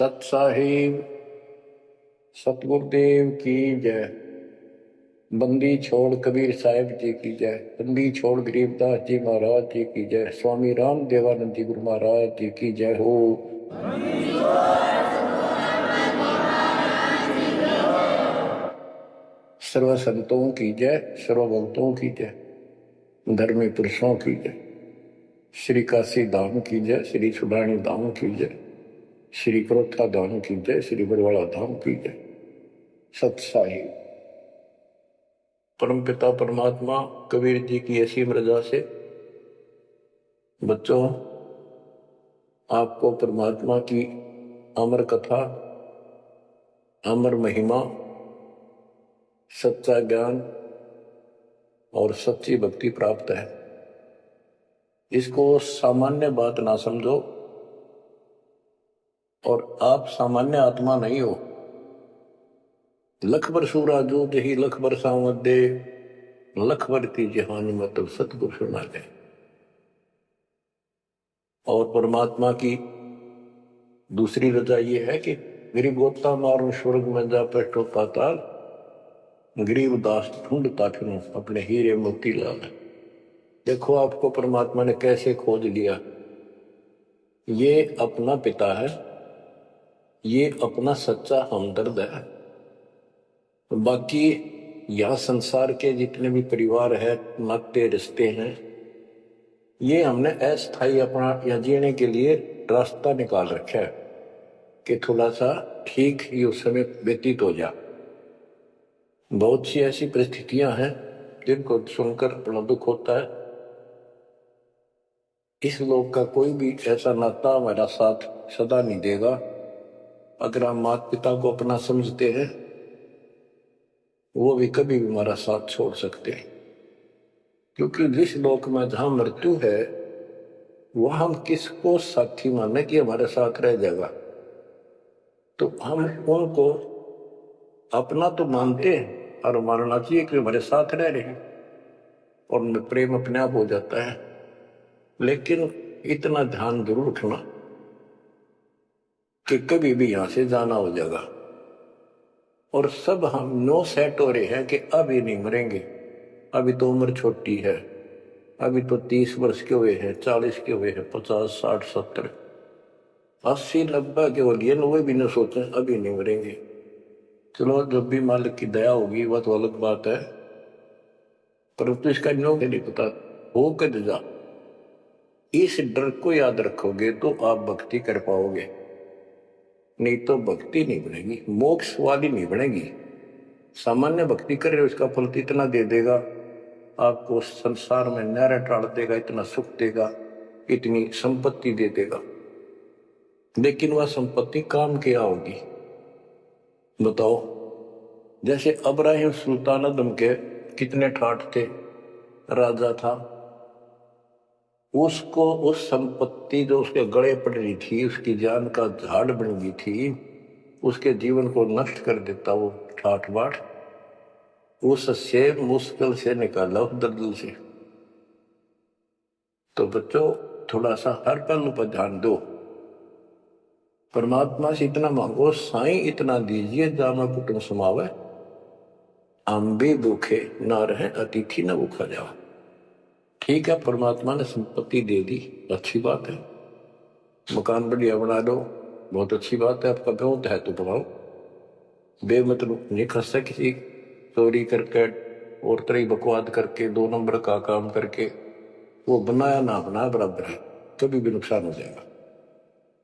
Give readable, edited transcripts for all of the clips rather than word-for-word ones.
सत साहिब सतगुरुदेव की जय। बंदी छोड़ कबीर साहिब जी की जय। बंदी छोड़ गरीबदास जी महाराज जी की जय। स्वामी राम देवानंद जी गुरु महाराज जी की जय हो। सर्व संतों की जय, सर्व भक्तों की जय, धर्मी पुरुषों की जय। श्री काशी धाम की जय, श्री सुडानी धाम की जय, श्री क्रोथा धाम की जय, श्री बरवाड़ा धाम की जय। सत साहिब परमपिता परमात्मा कबीर जी की असीम रजा से बच्चों आपको परमात्मा की अमर कथा, अमर महिमा, सच्चा ज्ञान और सच्ची भक्ति प्राप्त है। इसको सामान्य बात ना समझो और आप सामान्य आत्मा नहीं हो। लख बर सूरा जो जही लख बर सावत दे, लख बर की जहान मतलब सतगुरु सुना दे। और परमात्मा की दूसरी रजा ये है कि गरीब गोता मारो स्वर्ग में जा पेटो पाताल, गरीब दास ढूंढता फिरूं अपने हीरे मोती लाल। देखो आपको परमात्मा ने कैसे खोज लिया। ये अपना पिता है, ये अपना सच्चा हमदर्द है। बाकी यह संसार के जितने भी परिवार है, नाते रिश्ते हैं, ये हमने अस्थायी अपना या जीने के लिए रास्ता निकाल रखा है कि थोड़ा सा ठीक ये उस समय व्यतीत हो जा। बहुत सी ऐसी परिस्थितियां हैं जिनको सुनकर बड़ा दुख होता है। इस लोक का कोई भी ऐसा नाता हमारा साथ सदा नहीं देगा। अगर हम माता पिता को अपना समझते हैं, वो भी कभी भी हमारा साथ छोड़ सकते हैं। क्योंकि जिस लोक में जहां मृत्यु है, वह हम किसको साथी माने कि हमारे साथ रह जाएगा। तो हम उनको अपना तो मानते हैं और मानना चाहिए कि हमारे साथ रह रहे हैं और उनमें प्रेम अपने आप हो जाता है। लेकिन इतना ध्यान जरूर रखना कि कभी भी यहां से जाना हो जाएगा। और सब हम नो सेट हो रहे हैं कि अभी नहीं मरेंगे, अभी तो उम्र छोटी है, अभी तो 30 वर्ष के हुए हैं, 40 के हुए हैं, 50, 60, 70, 80, 90 के हो लिए, वो भी न सोचे अभी नहीं मरेंगे। चलो जब भी मालिक की दया होगी वह तो अलग बात है, परंतु इसका नो नहीं पता हो कद जा। इस डर को याद रखोगे तो आप भक्ति कर पाओगे, नहीं तो भक्ति नहीं बनेगी, मोक्ष वाली नहीं बनेगी। सामान्य भक्ति कर रहे हो, इसका फल इतना दे देगा, आपको संसार में नहरें टाल देगा, इतना सुख देगा, इतनी संपत्ति दे देगा। लेकिन वह संपत्ति काम क्या होगी बताओ। जैसे अब्राहिम सुल्तान अदम के कितने ठाठ थे, राजा था, उसको उस संपत्ति जो उसके गले पड़ रही थी, उसकी जान का झाड़ बन गई थी, उसके जीवन को नष्ट कर देता वो ठाठ बाट, उससे मुश्किल से निकाला उस दलदल से। तो बच्चों थोड़ा सा हर पहलू पर ध्यान दो। परमात्मा से इतना मांगो, साईं इतना दीजिए जामा कुटुंब समावे, हम भी भूखे ना रहे अतिथि न भूखा जावा। ठीक है, परमात्मा ने संपत्ति दे दी, अच्छी बात है, मकान बढ़िया बना दो, बहुत अच्छी बात है, आपका बहुत है तो बनाओ। बेमतलब नहीं खर्चा किसी चोरी करके और तरह बकवाद करके 2 नंबर का काम करके, वो बनाया ना बनाया बराबर है, कभी भी नुकसान हो जाएगा।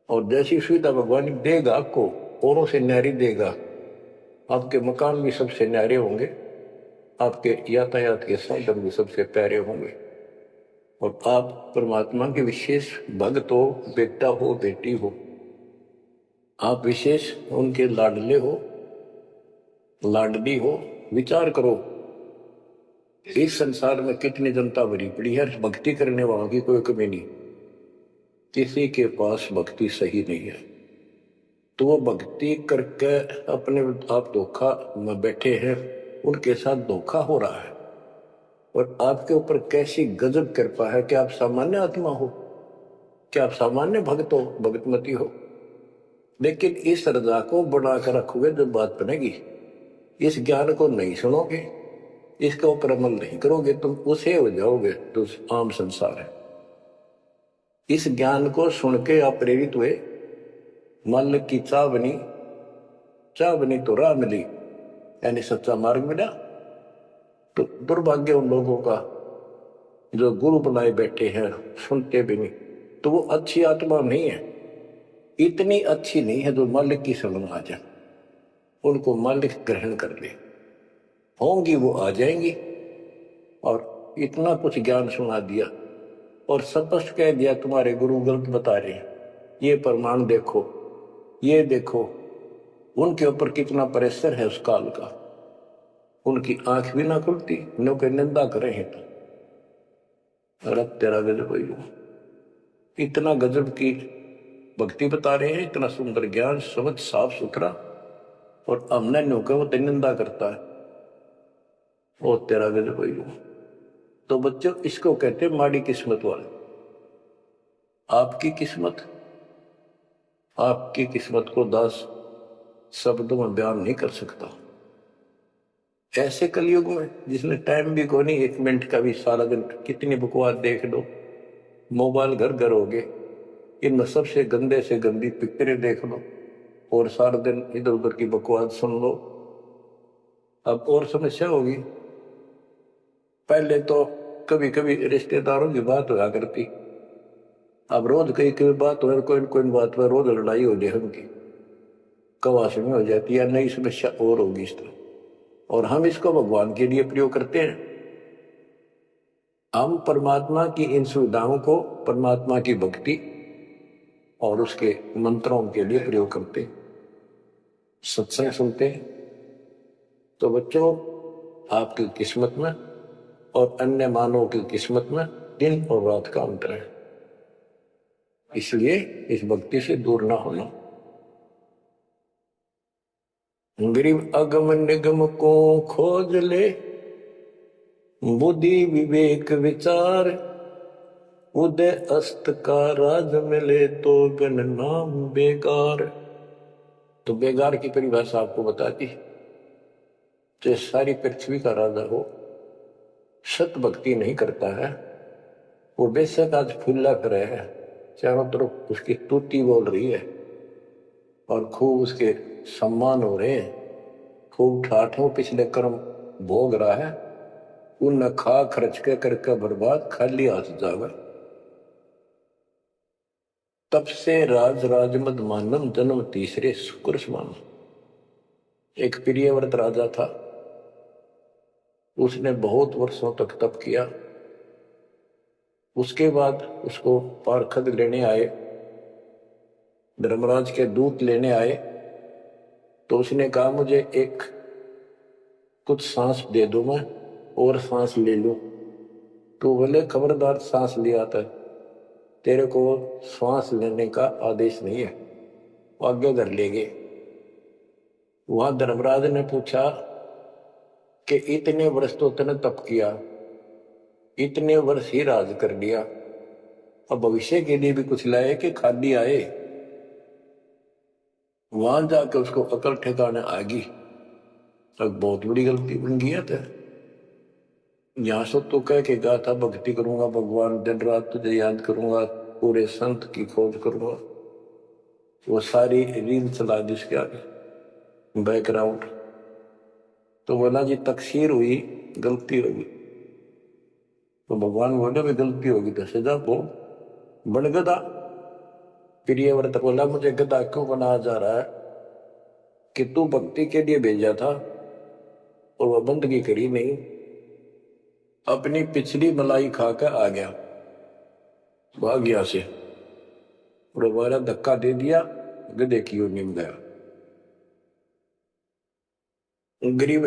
और जैसी सुविधा भगवान देगा आपको, औरों से न्यारी देगा, आपके मकान भी सबसे न्यारे होंगे, आपके यातायात के साधन भी सबसे प्यारे होंगे, और आप परमात्मा के विशेष भक्त हो, बेटा हो, बेटी हो, आप विशेष उनके लाडले हो, लाडली हो। विचार करो, इस संसार में कितनी जनता भरी पड़ी है, भक्ति करने वालों की कोई कमी नहीं, किसी के पास भक्ति सही नहीं है। तो वो भक्ति करके अपने आप धोखा में बैठे हैं, उनके साथ धोखा हो रहा है। और आपके ऊपर कैसी गजब कृपा है कि आप सामान्य आत्मा हो, क्या आप सामान्य भक्त हो, भगतमती हो। लेकिन इस रजा को बनाकर रखोगे जब बात बनेगी, इस ज्ञान को नहीं सुनोगे, इसके ऊपर अमल नहीं करोगे, तुम उसे हो जाओगे जो आम संसार है। इस ज्ञान को सुन के आप प्रेरित हुए, मालिक की चाह बनी तो राह मिली, यानी सच्चा मार्ग मिला। तो दुर्भाग्य उन लोगों का जो गुरु बनाए बैठे हैं, सुनते भी नहीं, तो वो अच्छी आत्मा नहीं है, इतनी अच्छी नहीं है जो मालिक की शरण आ जाए, उनको मालिक ग्रहण कर ले, होंगी वो आ जाएंगी। और इतना कुछ ज्ञान सुना दिया और स्पष्ट कह दिया तुम्हारे गुरु गलत बता रहे हैं, ये प्रमाण देखो, ये देखो। उनके ऊपर कितना प्रेशर है उस काल का, उनकी आंख भी ना खुलती, नो के निंदा करे हैं तो रब तेरा गजब हुई। इतना गजब की भक्ति बता रहे हैं, इतना सुंदर ज्ञान, समझ साफ सुथरा, और हमने नो के वो निंदा करता है, वो तेरा गजब हुई। तो बच्चों, इसको कहते हैं माड़ी किस्मत वाले। आपकी किस्मत को 10 शब्दों में बयान नहीं कर सकता। ऐसे कलयुग में जिसने टाइम भी को नहीं, 1 मिनट का भी, सारा दिन कितनी बकवास देख लो, मोबाइल घर घर हो गए, इनमें सबसे गंदे से गंदी पिक्चरें देख लो और सारा दिन इधर उधर की बकवास सुन लो। अब और समस्या होगी, पहले तो कभी कभी रिश्तेदारों की बात होया करती, अब रोज कई बात हो, कोई बात पर रोज लड़ाई हो जाए, हमकी कवासी में हो जाती है, नई समस्या और होगी इस तरह। और हम इसको भगवान के लिए प्रयोग करते हैं। हम परमात्मा की इन सुविधाओं को, परमात्मा की भक्ति और उसके मंत्रों के लिए प्रयोग करते हैं, सत्संग सुनते हैं। तो बच्चों, आपकी किस्मत में और अन्य मानव की किस्मत में दिन और रात का अंतर है, इसलिए इस भक्ति से दूर ना होना। गरीब अगम निगम को खोज ले, बुद्धि विवेक विचार, उदय अस्त का राज मिले तो गण नाम बेकार। तो बेकार की परिभाषा आपको बता दी। जो सारी पृथ्वी का राजा हो, सत भक्ति नहीं करता है, वो बेशक आज फुल्ला कर रहा है, चारों तरफ उसकी स्तुति बोल रही है और खूब उसके सम्मान हो रहे हैं, खूब ठाठों पिछले कर्म भोग रहा है, उन खा खर्च के करके बर्बाद, खाली हाथ जावे। तब से राज मद मानम, जन्म तीसरे शुक्र समान। एक प्रियव्रत राजा था, उसने बहुत वर्षों तक तप किया। उसके बाद उसको पारखद लेने आए, धर्मराज के दूत लेने आए, तो उसने कहा मुझे एक कुछ सांस दे दो, मैं और सांस ले लूं। तो बोले खबरदार, सांस लिया था, तेरे को सांस लेने का आदेश नहीं है, आगे कर लेंगे। वहां धर्मराज ने पूछा कि इतने वर्ष तो तूने तप किया, इतने वर्ष ही राज कर लिया, अब भविष्य के लिए भी कुछ लाए कि खाली आए? वहां जाके उसको अकल ठिकाने आ गई, तब बहुत बड़ी गलती बन गई है। यहां से तो कह के कहा था भक्ति करूंगा भगवान, दिन रात तुझे याद करूंगा, पूरे संत की खोज करूंगा, वो सारी रील चला दी उसके आगे बैकग्राउंड। तो बोला जी तकसीर हुई, गलती होगी। तो भगवान बोले भी गलती होगी तो सजा को बन गधा। प्रियव्रत बोला मुझे गधा क्यों बनाया जा रहा है कि तू भक्ति के लिए भेजा था और वह बंदगी करी नहीं, अपनी पिछली मलाई खाकर आ गया, भाग गया से, और हमारा धक्का दे दिया, गधे की ओर निम गया। गरीब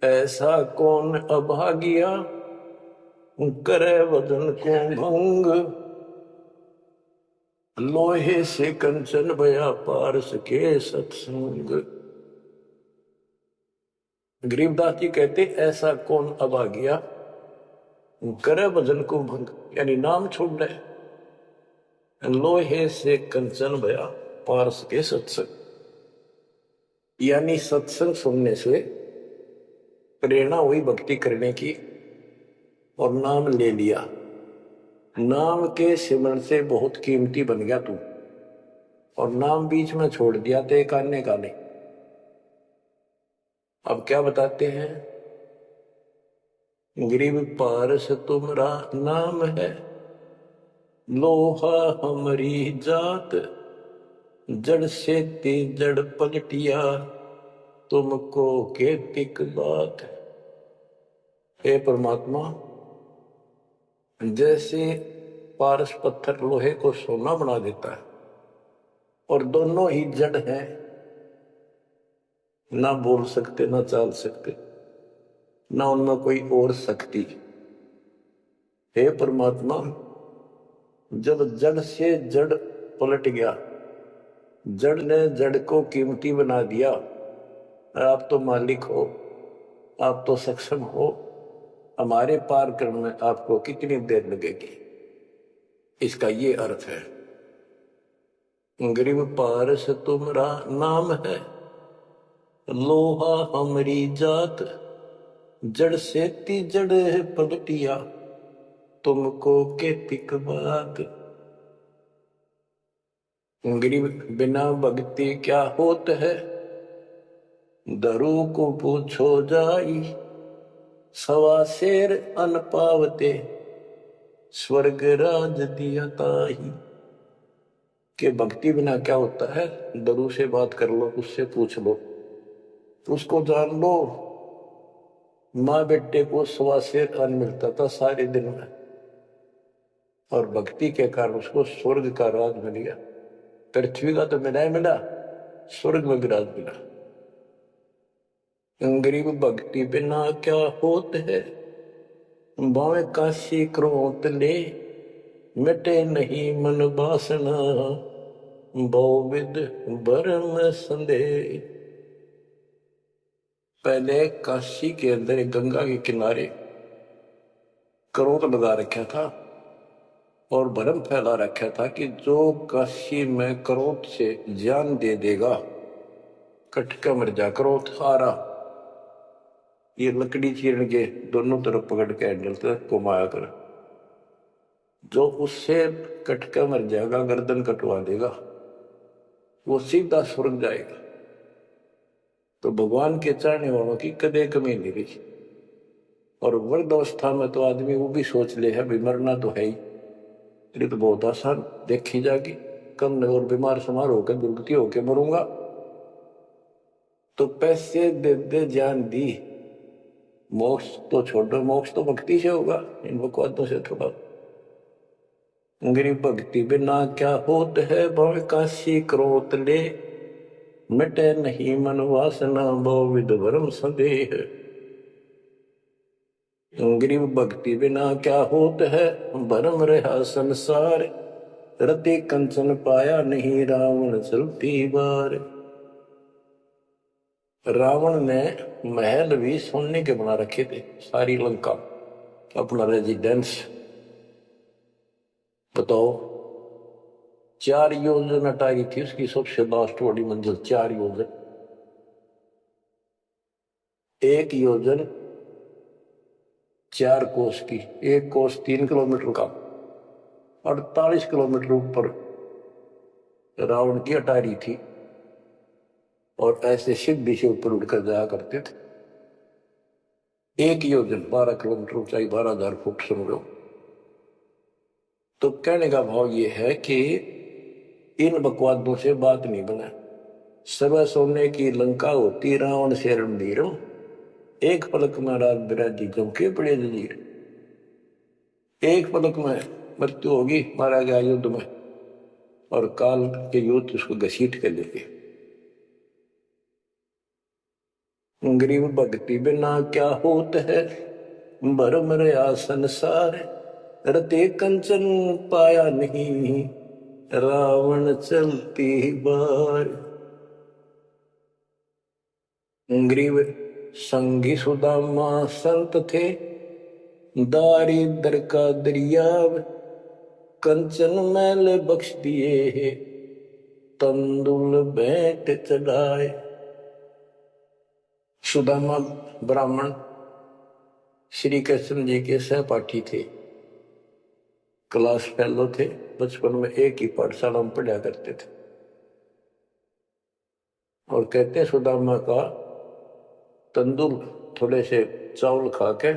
ऐसा कौन अभागिया, करे वजन को भंग, लोहे से कंचन भया पारस के सत्संग। गरीबदास जी कहते ऐसा कौन अभागिया, करे भजन को भंग, यानी नाम छोड़ दे, लोहे से कंचन भया, पारस के सत्संग, यानी सत्संग सुनने से प्रेरणा हुई भक्ति करने की और नाम ले लिया। नाम के सिमरण से बहुत कीमती बन गया तू, और नाम बीच में छोड़ दिया तो एक आने का नहीं। अब क्या बताते हैं, गरीब पारस तुमरा नाम है, लोहा हमारी जात, जड़ से ते जड़ पलटिया, तुमको के तिक बात। हे परमात्मा, जैसे पारस पत्थर लोहे को सोना बना देता है, और दोनों ही जड़ हैं, ना बोल सकते ना चाल सकते, ना उनमें कोई और शक्ति। हे परमात्मा, जब जड़ से जड़ पलट गया, जड़ ने जड़ को कीमती बना दिया, आप तो मालिक हो, आप तो सक्षम हो, हमारे पार करने में आपको कितनी देर लगेगी। इसका ये अर्थ है, गरीब पारस तुमरा नाम है, लोहा हमारी जात, जड़ से ती जड़ पलटिया, तुमको के तिक बात। गरीब बिना भक्ति क्या होत है, दरू को पूछो जाई, सवा शेर अन पावते, स्वर्ग राज दिया ताही। के भक्ति बिना क्या होता है, दरू से बात कर लो, उससे पूछ लो, उसको जान लो। माँ बेटे को सवा शेर अन्न मिलता था सारे दिन में, और भक्ति के कारण उसको स्वर्ग का राज मिल गया। पृथ्वी का तो मिला ही मिला, स्वर्ग में भी राज मिला। गरीब भक्ति बिना क्या होत है, बावे काशी क्रोत ले, मिटे नहीं मन बासना, बहुविध भरम संदेह। पहले काशी के अंदर गंगा के किनारे क्रोध लगा रखा था और भरम फैला रखा था कि जो काशी में क्रोध से जान दे देगा, कटका मर जा। क्रोध हारा, ये लकड़ी चीरन के दोनों तरफ पकड़ के हैंडल तक घुमाया कर, जो उससे कटका मर जाएगा, गर्दन कटवा देगा, वो सीधा स्वर्ग जाएगा। तो भगवान के चाहने वालों की कदे कमी नहीं रही। और वृद्ध अवस्था में तो आदमी वो भी सोच ले है, मरना तो है ही, ये तो बहुत आसान देखी जाएगी, कम और बीमार समार होकर दुर्गति होकर मरूंगा। तो पैसे दे दे जान दी, मोक्ष तो छोड़ो, मोक्ष तो भक्ति से होगा, इन बकवादों से थोड़ा। गरीब भक्ति बिना क्या होत है, भव काशी क्रोत ले, मिटे नहीं मन वासना, बहुविध भरम संदेह। गरीब भक्ति बिना क्या होत है, भरम रहा संसार, रति कंचन पाया नहीं, रावण चलती बार। रावण ने महल भी सोने के बना रखे थे, सारी लंका अपना रेजिडेंस। बताओ, 4 योजन अटारी थी उसकी सबसे लास्ट वाली मंजिल, 4 योजन। 1 योजन 4 कोस की, 1 कोस 3 किलोमीटर का, 48 किलोमीटर ऊपर रावण की अटारी थी, और ऐसे सीधी से ऊपर उड़कर जाया करते थे। 1 योजन 12 किलोमीटर ऊंचाई, 12,000 फुट समझो। तो कहने का भाव ये है कि इन बकवादों से बात नहीं बना। सब सोने की लंका होती, रावण से रणधीरम, एक पलक में रात बिराजी जमके पड़े जजीर। एक पलक में मृत्यु होगी, मारा गया युद्ध में, और काल के युद्ध उसको घसीट के लेके। गरीब भक्ति बिना क्या होत है, भरम रहा संसार, रते कंचन पाया नहीं, रावण चलती बार। गरीब संगी सुदामा संत थे, दारिद्र का दरियाव, कंचन मैल बख्श दिए, तंदुल भेंट चढ़ाए। सुदामा ब्राह्मण श्री कृष्ण जी के सहपाठी थे, क्लास फेलो थे, बचपन में एक ही पाठशाला में पढ़ा करते थे। और कहते सुदामा का तंदूर थोड़े से चावल खा के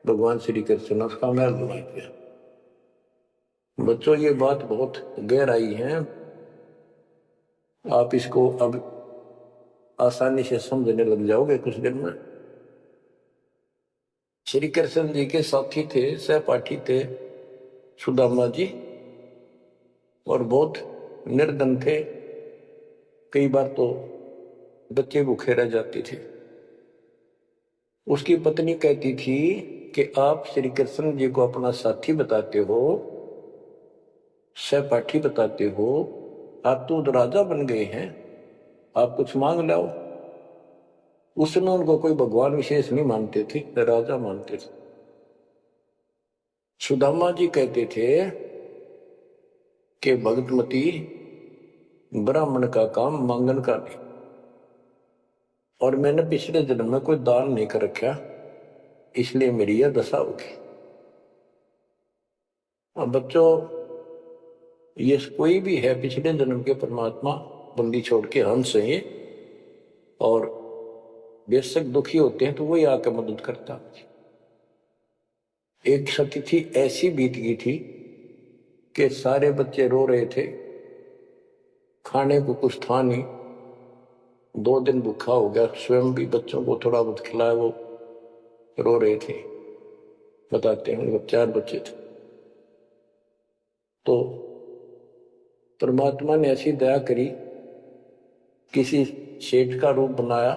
भगवान श्री कृष्ण ने उसका महल बना दिया। बच्चों, ये बात बहुत गहराई है, आप इसको अब आसानी से समझने लग जाओगे कुछ दिन में। श्री कृष्ण जी के साथी थे, सहपाठी थे सुदामा जी, और बहुत निर्धन थे। कई बार तो बच्चे भूखे रह जाते थे। उसकी पत्नी कहती थी कि आप श्री कृष्ण जी को अपना साथी बताते हो, सहपाठी बताते हो, आप तो राजा बन गए हैं, आप कुछ मांग लाओ। उस समय उनको कोई भगवान विशेष नहीं मानते थे, राजा मानते थे। सुदामा जी कहते थे कि भगतमती, ब्राह्मण का काम मांगन का नहीं, और मैंने पिछले जन्म में कोई दान नहीं कर रखा, इसलिए मेरी यह दशा होगी। अब बच्चों, ये कोई भी है, पिछले जन्म के परमात्मा बंदी छोड़ के हंस हैं, और बेशक दुखी होते हैं तो वही आकर मदद करता। एक सती थी, ऐसी बीत गई थी कि सारे बच्चे रो रहे थे, खाने को कुछ था नहीं, 2 दिन भूखा हो गया, स्वयं भी बच्चों को थोड़ा बहुत खिलाया, वो रो रहे थे। बताते हैं 4 बच्चे थे। तो परमात्मा ने ऐसी दया करी, किसी सेठ का रूप बनाया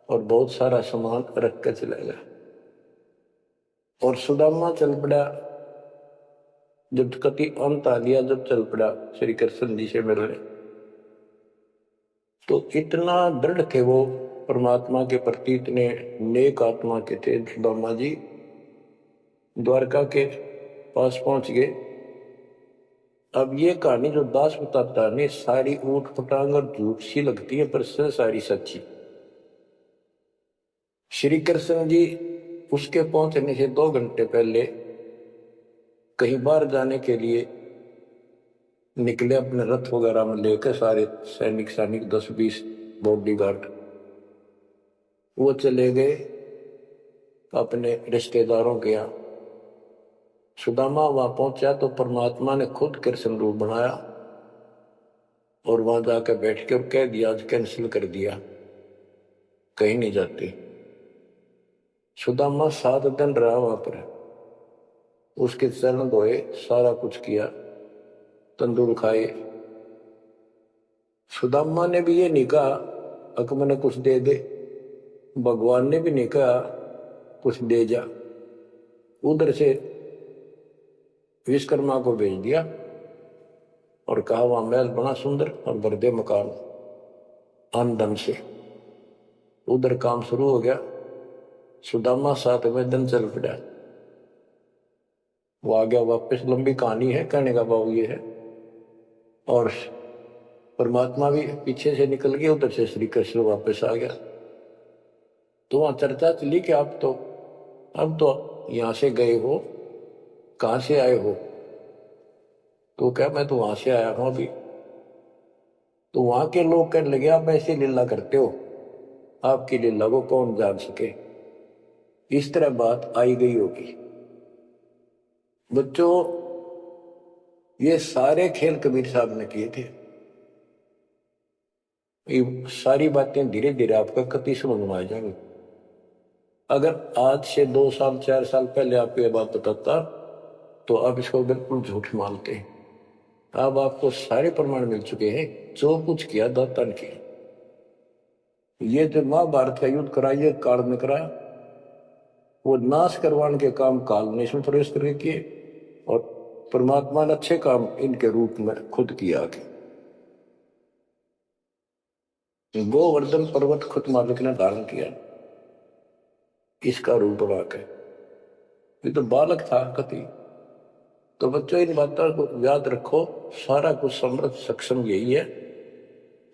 और बहुत सारा सामान रख कर चला गया। और सुदामा चल पड़ा, जब कति अंत आ गया, जब चल पड़ा श्री कृष्ण जी से मिलने, तो इतना दृढ़ थे वो परमात्मा के प्रति, इतने नेक आत्मा के थे सुदामा जी। द्वारका के पास पहुंच गए। अब ये कहानी जो दास बताता है, सारी ऊट पटांग और झूठ सी लगती है, पर सारी सच्ची। श्री कृष्ण जी उसके पहुंचने से 2 घंटे पहले कहीं बाहर जाने के लिए निकले, अपने रथ वगैरह में लेकर, सारे सैनिक 10-20 बॉडीगार्ड। वो चले गए अपने रिश्तेदारों के यहाँ। सुदामा वहां पहुंचा तो परमात्मा ने खुद कृष्ण रूप बनाया और वहां जाकर बैठ के कह दिया, आज कैंसिल कर दिया, कहीं नहीं जाते। सुदामा 7 दिन रहा वहां पर, उसके चरण धोए, सारा कुछ किया, तंदूर खाए। सुदामा ने भी ये नहीं कहा अक मैंने कुछ दे दे, भगवान ने भी नहीं कहा कुछ दे जा। उधर से विश्वकर्मा को भेज दिया और कहा वहां महल बना सुंदर और भर दे मकान आमदन से। उधर काम शुरू हो गया। सुदामा 7वें दिन चल पड़ा। वो आ गया वापस, लंबी कहानी है, कहने का भाव ये है। और परमात्मा भी पीछे से निकल गया, उधर से श्री कृष्ण वापस आ गया। तो वहां चर्चा चली कि आप तो अब तो यहां से गए हो, कहां से आए हो? तो क्या, मैं तो वहां से आया हूं अभी। तो वहां के लोग कहने लगे, आप ऐसी लीला करते हो, आपकी लीला को कौन जान सके। इस तरह बात आई गई होगी। बच्चों, ये सारे खेल कबीर साहब ने किए थे। ये सारी बातें धीरे धीरे आपका कति समझ में आ जाएंगी। अगर आज से 2 साल 4 साल पहले आपको ये बात बताता तो आप इसको बिल्कुल झूठ मानते हैं। अब आपको सारे प्रमाण मिल चुके हैं, जो कुछ किया दाता ने किया। ये जो महाभारत का युद्ध करा, ये काल में करा, वो नाश करवाने के काम काल ने इसमें प्रवेश करके किए, और परमात्मा ने अच्छे काम इनके रूप में खुद किया। गोवर्धन पर्वत खुद मालिक ने धारण किया, इसका रूप बनाकर। ये तो बालक था कति, तो बच्चों इन बातों को याद रखो, सारा कुछ समृद्ध सक्षम यही है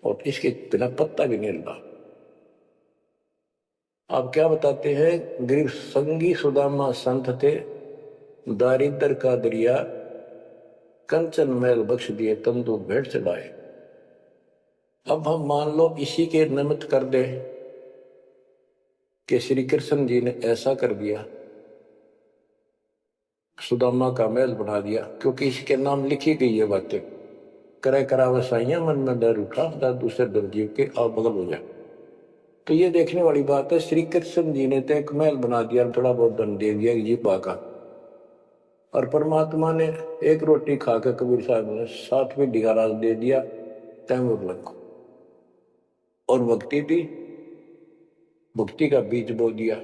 और इसके बिना पत्ता भी नहीं हिलता। आप क्या बताते हैं, गरीब संगी सुदामा संत थे, दारिद्र का दरिया कंचन मैल बख्श दिए, तंदूर भेंट चढ़ाए। अब हम मान लो इसी के निमित्त कर दे कि श्री कृष्ण जी ने ऐसा कर दिया, सुदामा का महल बना दिया, क्योंकि इसके नाम लिखी गई है बातें। करे करा वसाइया मन में डर उठा, दूसरे डर जीव के आप बगल हो जाए। तो ये देखने वाली बात है, श्री कृष्ण जी ने तो एक महल बना दिया, थोड़ा बहुत दंड दे दिया जीपा का, और परमात्मा ने एक रोटी खाकर कबीर साहब ने 7वीं डिगारा दे दिया तैमूर को, और भक्ति दी, भक्ति का बीज बो दिया।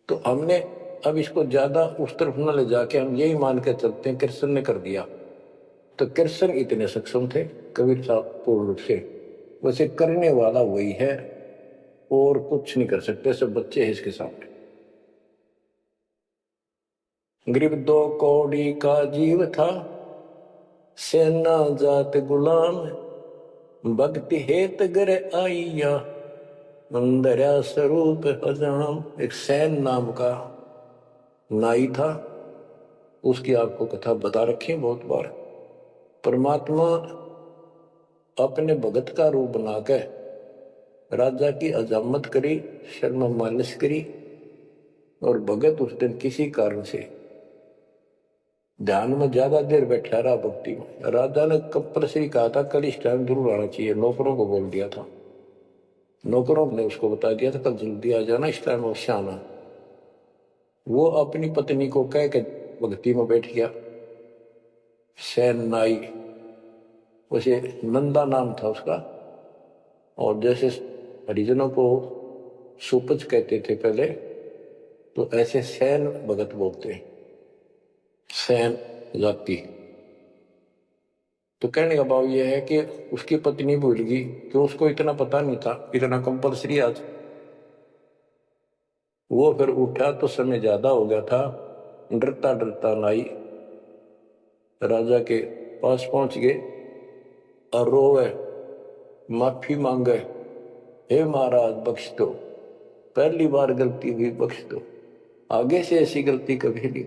तो हमने अब इसको ज्यादा उस तरफ न ले जाके हम यही मान के चलते हैं कृष्ण ने कर दिया। तो कृष्ण इतने सक्षम थे कबीर साहब पूर्ण रूप से, वैसे करने वाला वही है और कुछ नहीं कर सकते, सब बच्चे हैं इसके सामने। गरीब 2 कौड़ी का जीव था, सेना जात गुलाम, भक्ति हेत गर आइया, अंदर स्वरूप हजाम। एक सैन नाम का नाई था, उसकी आपको कथा बता रखी है बहुत बार। परमात्मा अपने भगत का रूप बनाकर राजा की अजामत करी, शर्मा मालिश करी, और भगत उस दिन किसी कारण से ध्यान में ज्यादा देर बैठा रहा भक्ति में। राजा ने कंपल्सरी कहा था कल इस टाइम जरूर आना चाहिए, नौकरों को बोल दिया था, नौकरों ने उसको बता दिया था कल जल्दी आ जाना, इस टाइम अवश्य आना। वो अपनी पत्नी को कह के भक्ति में बैठ गया। सैन नाई, उसे नंदा नाम था उसका, और जैसे हरिजनों को सुपच कहते थे पहले, तो ऐसे सैन भगत बोलते हैं, सैन जाति। तो कहने का भाव यह है कि उसकी पत्नी भूल गई कि उसको इतना पता नहीं था, इतना कंपल्सरी आज। वो फिर उठा तो समय ज्यादा हो गया था, डरता डरता नाई राजा के पास पहुंच गए और रोवे, माफी मांगे, हे महाराज बख्श दो, पहली बार गलती हुई, बख्श दो, आगे से ऐसी गलती कभी नहीं।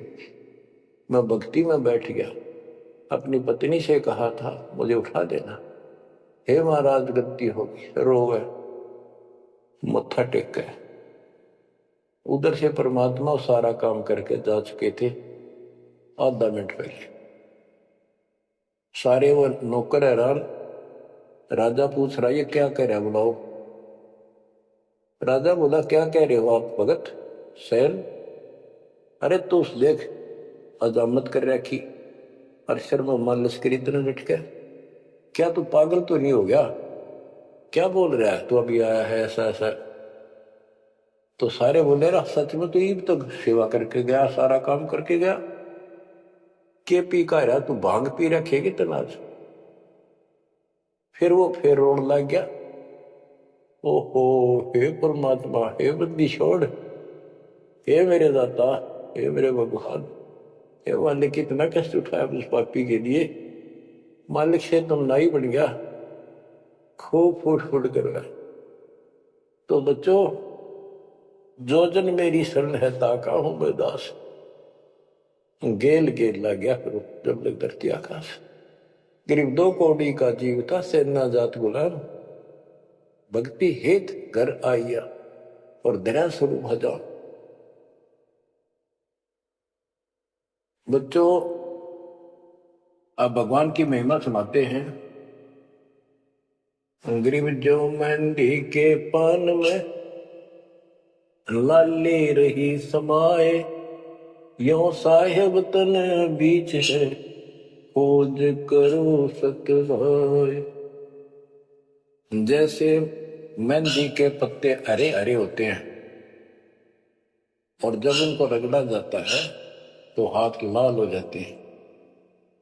मैं भक्ति में बैठ गया, अपनी पत्नी से कहा था मुझे उठा देना, हे महाराज गलती होगी, रोवे, मत्था टेक गए। उधर से परमात्मा सारा काम करके जा चुके थे आधा मिनट पहले। सारे वो नौकर हैरान, राजा पूछ रहा ये क्या कह रहा है, बुलाओ। राजा बोला क्या कह रहे हो आप भगत सैन? अरे तू देख अजामत कर रखी, अरशर में मान लश्करी इतने डट के, क्या तू पागल तो नहीं हो गया? क्या बोल रहा है तू, अभी आया है ऐसा ऐसा। तो सारे बोले रहा सच में तो ये तो सेवा करके गया, सारा काम करके गया, के पी का रहा तू, भांग पी रखेगी तनाज। फिर वो फिर रोने लग गया, ओहो हे परमात्मा, हे बंदी छोड़, हे मेरे दाता, हे मेरे भगवान, हे मालिक कितना कष्ट उठाया उस पापी के लिए, मालिक से तुम नाई बन गया, खूब फूट फूट कर गया। तो बच्चों, जो जन मेरी शरण है ताका हूं मैं दास, गेल गेल लग गया फिर जब लग धरती आकाश। करीब 2 कौड़ी का जीव था, सेना जात गुलाम, भक्ति हेत घर आइया, और दया स्वरूप हजार। बच्चों अब भगवान की महिमा सुनाते हैं। गरीब जो मेहंदी के पान में लाली रही समाए, यो साहेब तन बीच है, खोज करो सतवाए। जैसे मेहंदी के पत्ते हरे हरे होते हैं और जब उनको रगड़ा जाता है तो हाथ लाल हो जाते हैं,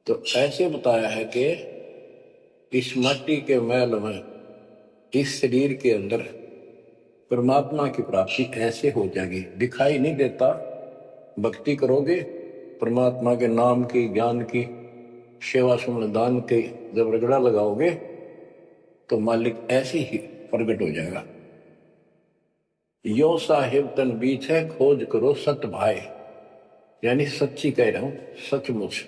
तो ऐसे बताया है कि इस माटी के मैल में, इस शरीर के अंदर परमात्मा की प्राप्ति ऐसे हो जाएगी, दिखाई नहीं देता, भक्ति करोगे परमात्मा के नाम की, ज्ञान की, सेवा सुमन दान के जब रगड़ा लगाओगे तो मालिक ऐसे ही प्रकट हो जाएगा। यो साहिब तन बीच है, खोज करो सत भाई, यानी सच्ची कह रहा हूं, सचमुच।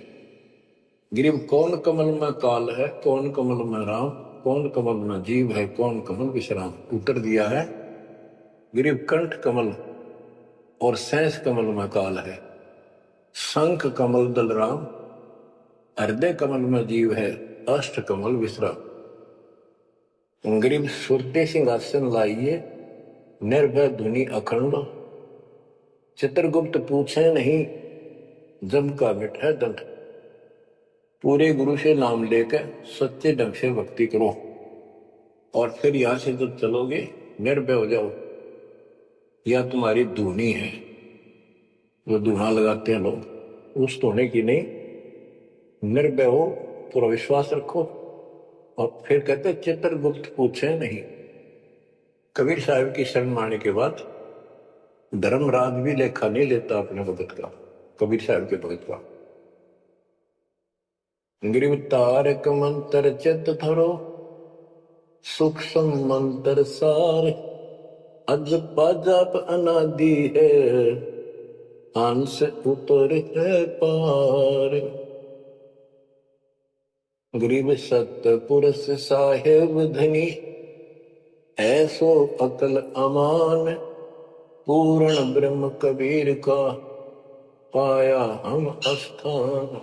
गिरिव कौन कमल में काल है, कौन कमल में राम, कौन कमल में जीव है, कौन कमल विश्राम। उत्तर दिया है गिरिव कंठ कमल और सैंस कमल में काल है, शंख कमल दल राम, हृदय कमल में जीव है, अष्ट कमल विश्राम। गिरिव सुरते सिंहासन लाइए, निर्भय धुनि अखंड, चित्रगुप्त पूछे नहीं, जब का मिट है दंड। पूरे गुरु से नाम लेकर सच्चे ढंग से भक्ति करो और फिर यहां से जब चलोगे निर्भय हो जाओ। यह तुम्हारी धुनी है, वो धुना लगाते हैं लोग, उस धुने की नहीं। निर्भय हो, पूरा विश्वास रखो। और फिर कहते चित्रगुप्त पूछे नहीं। कबीर साहब की शरण माने के बाद धर्मराज भी लेखा नहीं लेता अपने भगत का, कबीर साहब के भगत का। गिरिव तारक मंत्र चित धरो, सूक्ष्म मंत्र सार, अजपा जाप अनादि है, हंस उतर है पार। गिरिव सतपुरुष साहेब धनी, ऐसो अकल अमान, पूर्ण ब्रह्म कबीर का, पाया हम अस्थान।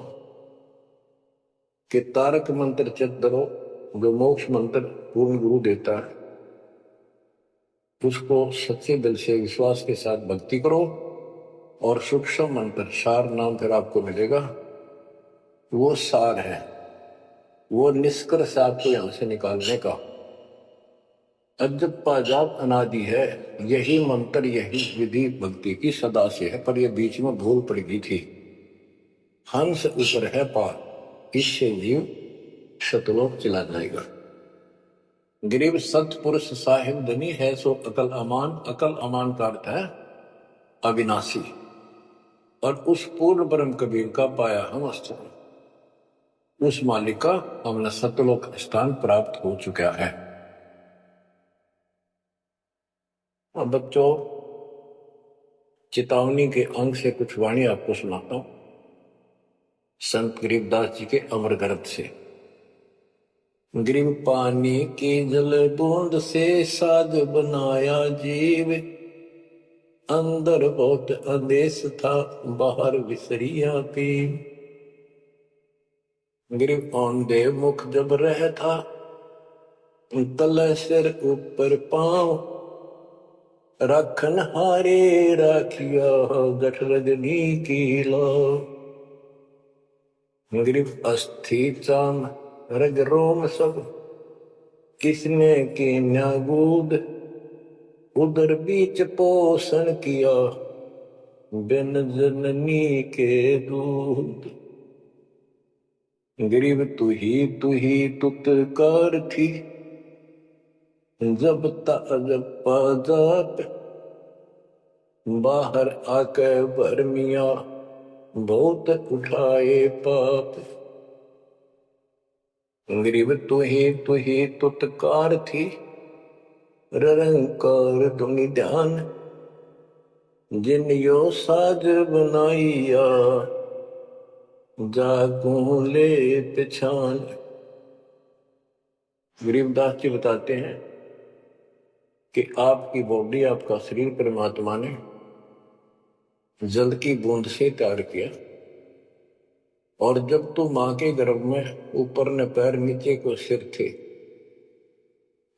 कि तारक मंत्र चित धरो, जो मोक्ष मंत्र पूर्ण गुरु देता है, उसको सच्चे दिल से विश्वास के साथ भक्ति करो। और सूक्ष्म मंत्र सार नाम फिर आपको मिलेगा, वो सार है, वो निष्कर्ष आपको यहां से निकालने का। अजपा जाप अनादि है, यही मंत्र, यही विधि भक्ति की सदा से है, पर यह बीच में भूल पड़ गई थी। हंस ऊपर है पार, इससे जीव शतलोक चला जाएगा। गिरिव सतपुरुष साहिब धनी, है सो अकल अमान। अकल अमान का अर्थ है अविनाशी। और उस पूर्ण ब्रह्म कबीर का पाया हम स्थान, उस मालिक का हमने सतलोक स्थान प्राप्त हो चुका है। अब बच्चों, चेतावनी के अंग से कुछ वाणी आपको सुनाता हूं, संत गरीबदास जी के अमर ग्रंथ से। गिरिव पानी की जल बूंद से साज बनाया जीव, अंदर बहुत आदेश था, बाहर विसरिया पीव। गिरिव औंधे मुख जब रह था, तल सिर ऊपर पांव, राखन हारे राखिया, गठरगनी की लाव। गिरिव अस्थि चाम रग रोम सब, किसने की न्यागूद, उदर बीच पोषण किया, बिन जननी के दूध। गिरिव तू ही तुतकार थी, जब तजपा जाप, बाहर आके भरमिया, बहुत उठाए पाप। गिरिव तू ही तुतकार थी, रंकार धुनि ध्यान, जिन यो साज बनाइया, जागू ले पिछान। गरीबदास जी बताते हैं कि आपकी बॉडी, आपका शरीर परमात्मा ने जल की बूंद से तैयार किया। और जब तू मां के गर्भ में ऊपर ने पैर नीचे को सिर थे,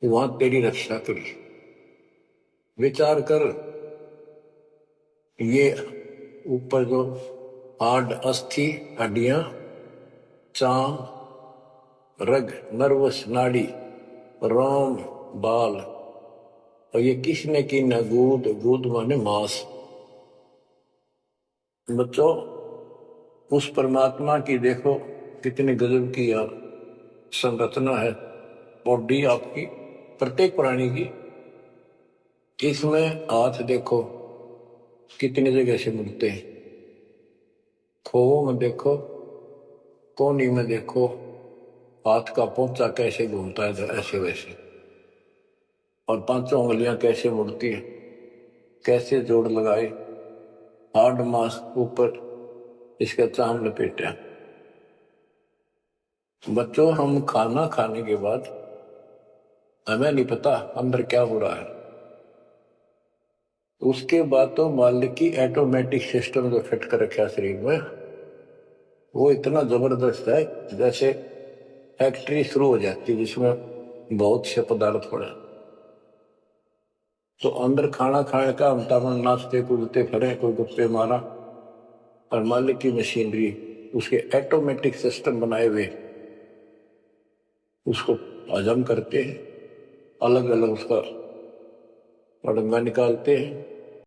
वहां तेरी रक्षा करी। विचार कर, ये ऊपर जो हाड, अस्थि, हड्डियां, चाम, रग, नर्वस, नाड़ी, रोम, बाल, और ये किसने की न गूद, गूद माने मांस। बच्चों, उस परमात्मा की देखो कितनी गजब की यार संरचना है, बॉडी आपकी, प्रत्येक प्राणी की। इसमें हाथ देखो कितनी जगह से मुड़ते हैं, खोओ में देखो, कोनी में देखो, हाथ का पोंचा कैसे घूमता है ऐसे वैसे, और पांचों उंगलियां कैसे मुड़ती है, कैसे जोड़ लगाए, हार्ड मास ऊपर इसका चाम लपेटा। बच्चों, हम खाना खाने के बाद हमें नहीं पता अंदर क्या हो रहा है। उसके बाद तो मालिक की ऑटोमेटिक सिस्टम जो फिट कर रखा शरीर में, वो इतना जबरदस्त है जैसे फैक्ट्री शुरू हो जाती है जिसमें बहुत से पदार्थ पड़े। तो अंदर खाना खाने का हम तब नाचते कूदते फिरे, कोई गुप्ते मारा, और मालिक की मशीनरी उसके ऑटोमेटिक सिस्टम बनाए हुए उसको हजम करते हैं, अलग अलग उसका अड़ंगा निकालते हैं,